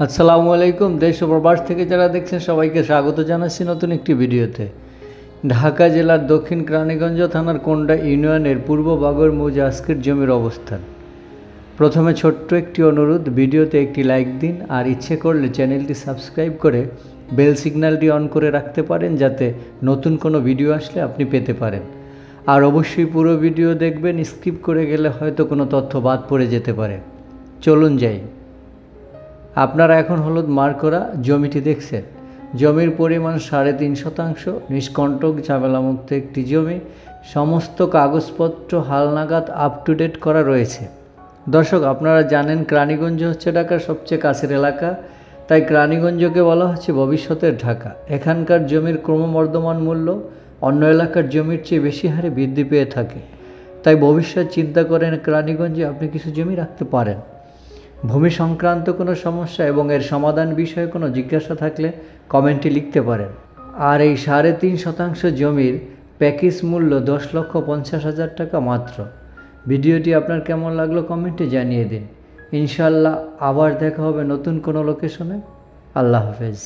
আসসালামু আলাইকুম। দেশ ও প্রবাস থেকে যারা দেখছেন সবাইকে স্বাগত জানাচ্ছি নতুন একটি ভিডিওতে। ঢাকা জেলার দক্ষিণ কেরানীগঞ্জ থানার কোন্ডা ইউনিয়নের পূর্ব বাগর মৌজা আজকের জমির অবস্থান। প্রথমে ছোট্ট একটি অনুরোধ, ভিডিওতে একটি লাইক দিন আর ইচ্ছে করলে চ্যানেলটি সাবস্ক্রাইব করে বেল সিগন্যালটি অন করে রাখতে পারেন, যাতে নতুন কোনো ভিডিও আসলে আপনি পেতে পারেন। আর অবশ্যই পুরো ভিডিও দেখবেন, স্কিপ করে গেলে হয়তো কোনো তথ্য বাদ পড়ে যেতে পারে। চলুন যাই। আপনারা এখন হলুদ মার্ক করা জমিটি দেখছেন। জমির পরিমাণ 3.5 শতাংশ, নিষ্কণ্টক ঝামেলামুক্ত একটি জমি। সমস্ত কাগজপত্র হালনাগাদ আপ টু ডেট করা রয়েছে। দর্শক, আপনারা জানেন কেরানীগঞ্জ হচ্ছে ঢাকার সবচেয়ে কাছের এলাকা, তাই কেরানীগঞ্জকে বলা হচ্ছে ভবিষ্যতের ঢাকা। এখানকার জমির ক্রমবর্ধমান মূল্য অন্য এলাকার জমির চেয়ে বেশি হারে বৃদ্ধি পেয়ে থাকে। তাই ভবিষ্যৎ চিন্তা করেন কেরানীগঞ্জে আপনি কিছু জমি রাখতে পারেন। ভূমি সংক্রান্ত কোনো সমস্যা এবং এর সমাধান বিষয়ে কোনো জিজ্ঞাসা থাকলে কমেন্টে লিখতে পারেন। আর এই 3.5 শতাংশ জমির প্যাকেজ মূল্য 10,50,000 টাকা মাত্র। ভিডিওটি আপনার কেমন লাগলো কমেন্টে জানিয়ে দিন। ইনশাআল্লাহ আবার দেখা হবে নতুন কোনো লোকেশনে। আল্লাহ হাফেজ।